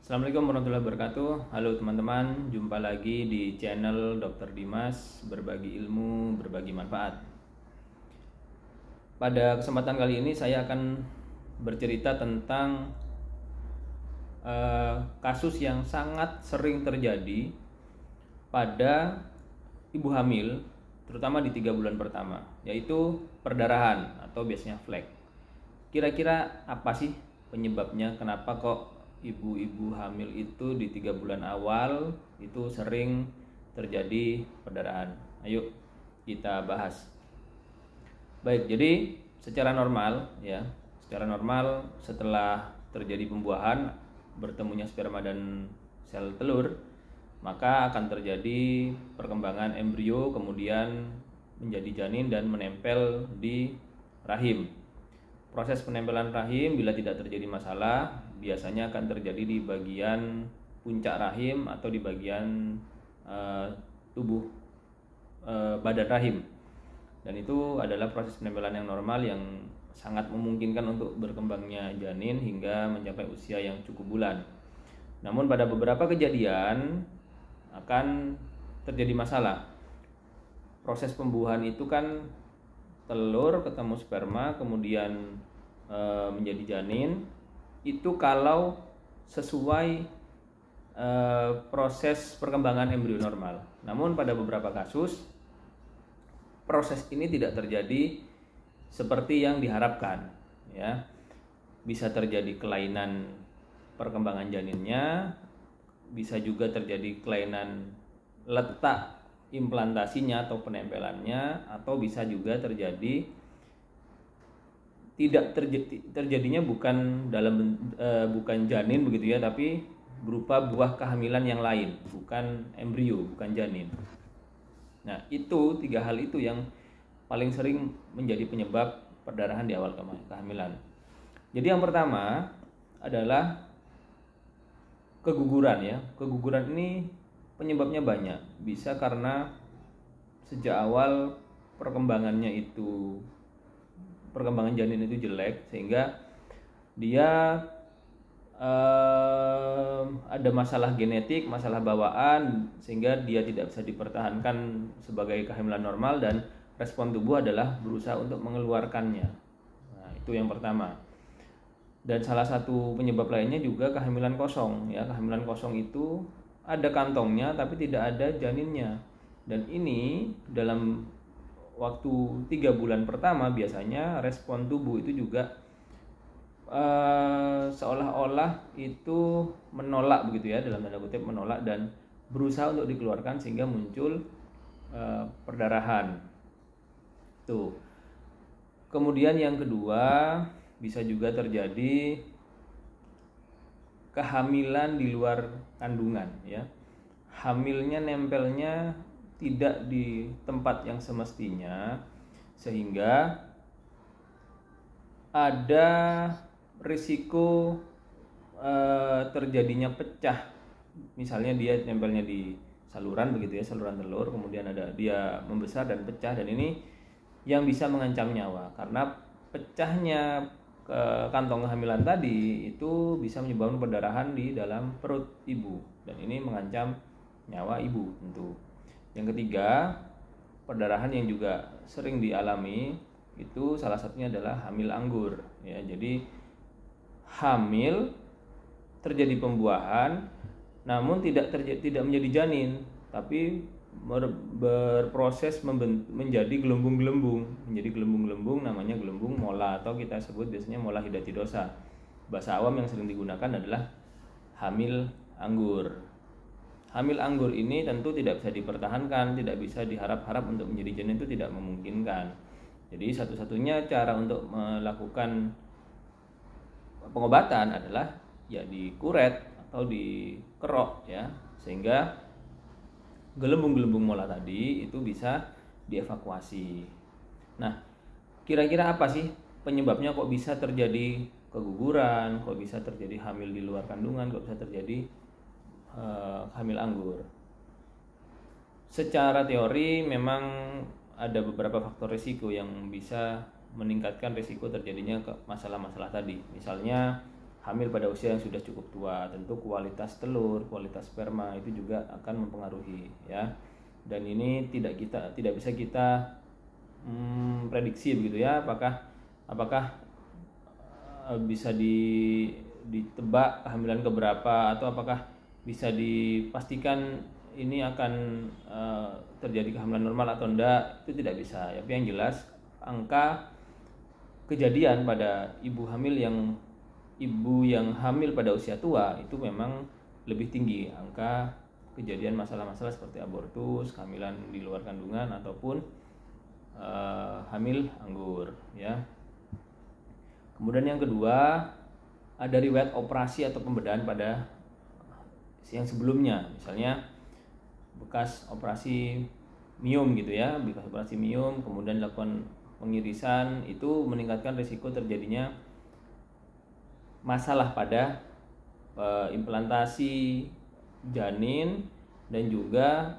Assalamualaikum warahmatullahi wabarakatuh. Halo teman-teman, jumpa lagi di channel Dr. Dimas, berbagi ilmu, berbagi manfaat. Pada kesempatan kali ini saya akan bercerita tentang kasus yang sangat sering terjadi pada ibu hamil, terutama di 3 bulan pertama, yaitu perdarahan atau biasanya flek. Kira-kira apa sih penyebabnya? Kenapa kok ibu-ibu hamil itu di 3 bulan awal itu sering terjadi perdarahan? Ayo kita bahas. Baik, jadi secara normal setelah terjadi pembuahan, bertemunya sperma dan sel telur, maka akan terjadi perkembangan embrio, kemudian menjadi janin dan menempel di rahim. Proses penempelan rahim bila tidak terjadi masalah biasanya akan terjadi di bagian puncak rahim atau di bagian tubuh badan rahim, dan itu adalah proses penempelan yang normal yang sangat memungkinkan untuk berkembangnya janin hingga mencapai usia yang cukup bulan. Namun pada beberapa kejadian akan terjadi masalah. Proses pembuahan itu kan telur ketemu sperma kemudian menjadi janin, itu kalau sesuai proses perkembangan embrio normal. Namun pada beberapa kasus proses ini tidak terjadi seperti yang diharapkan, ya. Bisa terjadi kelainan perkembangan janinnya, bisa juga terjadi kelainan letak implantasinya atau penempelannya, atau bisa juga terjadi terjadinya bukan bukan janin begitu ya, tapi berupa buah kehamilan yang lain, bukan embrio, bukan janin. Nah, itu 3 hal itu yang paling sering menjadi penyebab perdarahan di awal kehamilan. Jadi yang pertama adalah keguguran, ya. Keguguran ini penyebabnya banyak. Bisa karena sejak awal perkembangan janin itu jelek, sehingga dia ada masalah genetik, masalah bawaan, sehingga dia tidak bisa dipertahankan sebagai kehamilan normal dan respon tubuh adalah berusaha untuk mengeluarkannya. Nah, itu yang pertama. Dan salah satu penyebab lainnya juga kehamilan kosong, ya. Kehamilan kosong itu ada kantongnya tapi tidak ada janinnya. Dan ini dalam waktu 3 bulan pertama biasanya respon tubuh itu juga seolah-olah itu menolak begitu ya, dalam tanda kutip menolak, dan berusaha untuk dikeluarkan sehingga muncul perdarahan. Tuh. Kemudian yang kedua, bisa juga terjadi kehamilan di luar kandungan, ya. Hamilnya nempelnya tidak di tempat yang semestinya, sehingga ada risiko terjadinya pecah. Misalnya dia nempelnya di saluran begitu ya, saluran telur, kemudian dia membesar dan pecah, dan ini yang bisa mengancam nyawa, karena pecahnya kantong kehamilan tadi itu bisa menyebabkan perdarahan di dalam perut ibu, dan ini mengancam nyawa ibu tentu. Yang ketiga, perdarahan yang juga sering dialami itu salah satunya adalah hamil anggur, ya. Jadi hamil terjadi pembuahan namun tidak menjadi janin, tapi berproses menjadi gelembung-gelembung, namanya gelembung mola, atau kita sebut biasanya mola hidatidosa. Bahasa awam yang sering digunakan adalah hamil anggur. Hamil anggur ini tentu tidak bisa dipertahankan, tidak bisa diharap-harap untuk menjadi janin, itu tidak memungkinkan. Jadi satu-satunya cara untuk melakukan pengobatan adalah ya dikuret atau dikerok, ya, sehingga gelembung-gelembung mola tadi itu bisa dievakuasi. Nah, kira-kira apa sih penyebabnya kok bisa terjadi keguguran, kok bisa terjadi hamil di luar kandungan, kok bisa terjadi hamil anggur? Secara teori memang ada beberapa faktor risiko yang bisa meningkatkan risiko terjadinya masalah-masalah tadi. Misalnya hamil pada usia yang sudah cukup tua, tentu kualitas telur, kualitas sperma itu juga akan mempengaruhi ya. Dan ini tidak bisa kita prediksi begitu ya, apakah bisa ditebak kehamilan keberapa, atau apakah bisa dipastikan ini akan terjadi kehamilan normal atau enggak, itu tidak bisa ya. Tapi yang jelas angka kejadian pada ibu yang hamil pada usia tua itu memang lebih tinggi angka kejadian masalah-masalah seperti abortus, kehamilan di luar kandungan, ataupun hamil anggur ya. Kemudian yang kedua, ada riwayat operasi atau pembedahan pada yang sebelumnya, misalnya bekas operasi miom gitu ya, bekas operasi miom kemudian dilakukan pengirisan, itu meningkatkan risiko terjadinya masalah pada implantasi janin, dan juga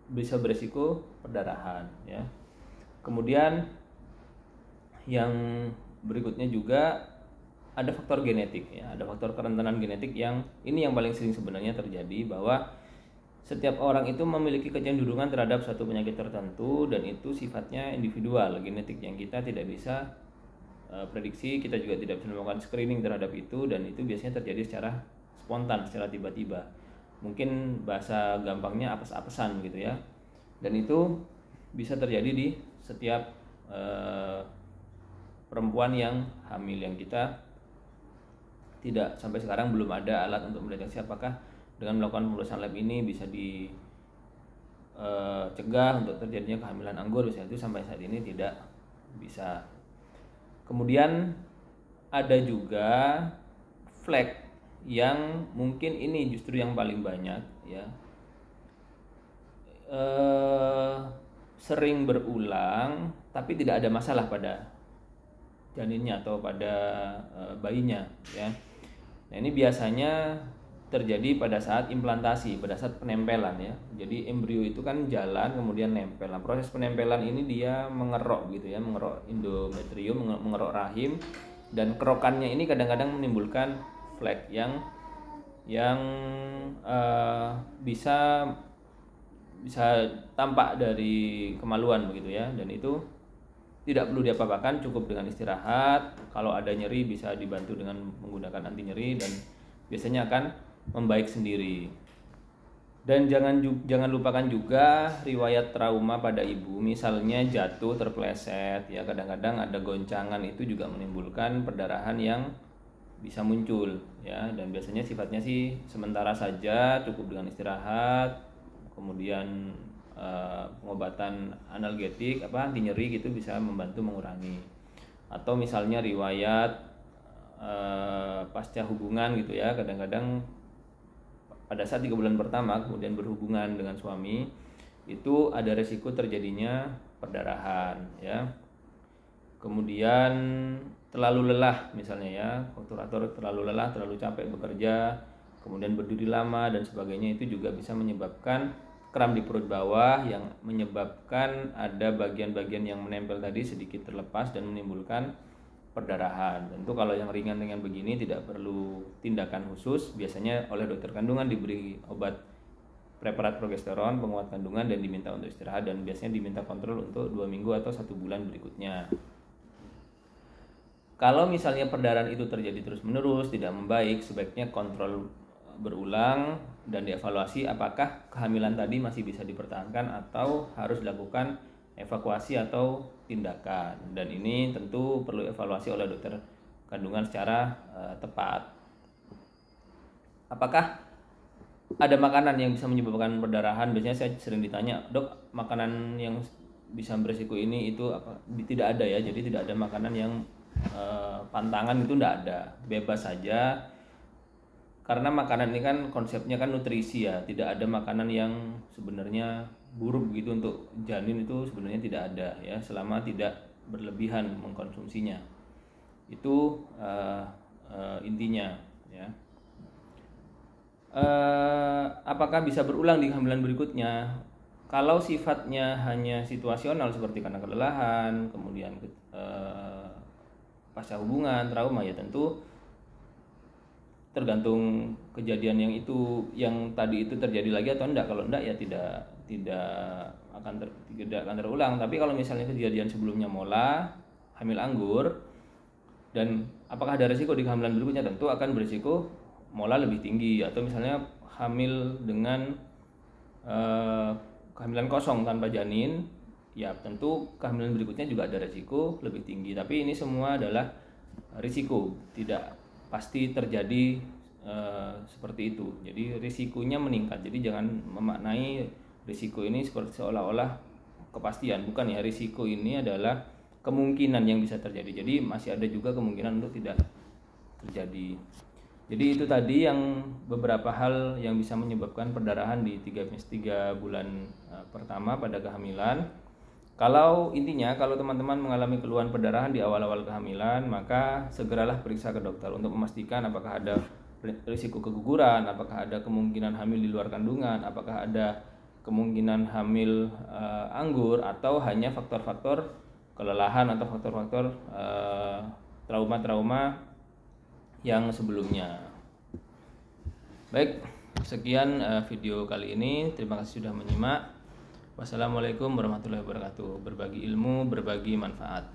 bisa berisiko perdarahan ya. Kemudian yang berikutnya juga ada faktor genetik ya, ada faktor kerentanan genetik yang ini yang paling sering sebenarnya terjadi, bahwa setiap orang itu memiliki kecenderungan terhadap suatu penyakit tertentu, dan itu sifatnya individual, genetik yang kita tidak bisa prediksi, kita juga tidak bisa melakukan screening terhadap itu, dan itu biasanya terjadi secara spontan, secara tiba-tiba. Mungkin bahasa gampangnya apes-apesan gitu ya. Dan itu bisa terjadi di setiap perempuan yang hamil, yang kita tidak, sampai sekarang belum ada alat untuk mendeteksi apakah dengan melakukan pemeriksaan lab ini bisa dicegah untuk terjadinya kehamilan anggur, misalnya, itu sampai saat ini tidak bisa. Kemudian ada juga flek yang mungkin ini justru yang paling banyak ya, sering berulang tapi tidak ada masalah pada janinnya atau pada bayinya ya. Nah, ini biasanya terjadi pada saat implantasi, pada saat penempelan ya. Jadi embrio itu kan jalan kemudian nempel. Nah, proses penempelan ini dia mengerok gitu ya, mengerok endometrium, mengerok rahim, dan kerokannya ini kadang-kadang menimbulkan flek yang bisa tampak dari kemaluan begitu ya. Dan itu tidak perlu diapa-apakan, cukup dengan istirahat. Kalau ada nyeri bisa dibantu dengan menggunakan anti nyeri, dan biasanya akan membaik sendiri. Dan jangan lupakan juga riwayat trauma pada ibu, misalnya jatuh, terpleset ya, kadang-kadang ada goncangan, itu juga menimbulkan perdarahan yang bisa muncul ya. Dan biasanya sifatnya sih sementara saja, cukup dengan istirahat, kemudian pengobatan analgetik anti nyeri gitu bisa membantu mengurangi. Atau misalnya riwayat pasca hubungan gitu ya, kadang-kadang pada saat 3 bulan pertama kemudian berhubungan dengan suami, itu ada resiko terjadinya perdarahan ya. Kemudian terlalu lelah misalnya ya, konturator terlalu lelah, terlalu capek bekerja, kemudian berdiri lama dan sebagainya, itu juga bisa menyebabkan kram di perut bawah, yang menyebabkan ada bagian-bagian yang menempel tadi sedikit terlepas dan menimbulkan perdarahan. Tentu kalau yang ringan-ringan begini tidak perlu tindakan khusus, biasanya oleh dokter kandungan diberi obat preparat progesteron penguat kandungan dan diminta untuk istirahat, dan biasanya diminta kontrol untuk 2 minggu atau 1 bulan berikutnya. Kalau misalnya perdarahan itu terjadi terus-menerus, tidak membaik, sebaiknya kontrol berulang dan dievaluasi apakah kehamilan tadi masih bisa dipertahankan atau harus dilakukan evakuasi atau tindakan. Dan ini tentu perlu evaluasi oleh dokter kandungan secara tepat. Apakah ada makanan yang bisa menyebabkan perdarahan? Biasanya saya sering ditanya, "Dok, makanan yang bisa beresiko ini itu apa?" Tidak ada ya. Jadi tidak ada makanan yang pantangan, itu tidak ada. Bebas saja. Karena makanan ini kan konsepnya kan nutrisi ya, tidak ada makanan yang sebenarnya buruk gitu untuk janin, itu sebenarnya tidak ada ya, selama tidak berlebihan mengkonsumsinya. Itu intinya ya. Apakah bisa berulang di kehamilan berikutnya? Kalau sifatnya hanya situasional seperti karena kelelahan, kemudian pasca hubungan, trauma, ya tentu tergantung kejadian yang tadi itu terjadi lagi atau enggak. Kalau enggak ya tidak akan terulang. Tapi kalau misalnya kejadian sebelumnya mola, hamil anggur, dan apakah ada risiko di kehamilan berikutnya? Tentu akan berisiko mola lebih tinggi, atau misalnya hamil dengan kehamilan kosong tanpa janin, ya tentu kehamilan berikutnya juga ada risiko lebih tinggi. Tapi ini semua adalah risiko, tidak pasti terjadi seperti itu. Jadi risikonya meningkat. Jadi jangan memaknai risiko ini seperti seolah-olah kepastian. Bukan ya, risiko ini adalah kemungkinan yang bisa terjadi. Jadi masih ada juga kemungkinan untuk tidak terjadi. Jadi itu tadi yang beberapa hal yang bisa menyebabkan perdarahan di 3 bulan pertama pada kehamilan. Kalau teman-teman mengalami keluhan perdarahan di awal-awal kehamilan, maka segeralah periksa ke dokter untuk memastikan apakah ada risiko keguguran, apakah ada kemungkinan hamil di luar kandungan, apakah ada kemungkinan hamil anggur, atau hanya faktor-faktor kelelahan atau faktor-faktor trauma-trauma yang sebelumnya. Baik, sekian video kali ini. Terima kasih sudah menyimak. Wassalamualaikum warahmatullahi wabarakatuh. Berbagi ilmu, berbagi manfaat.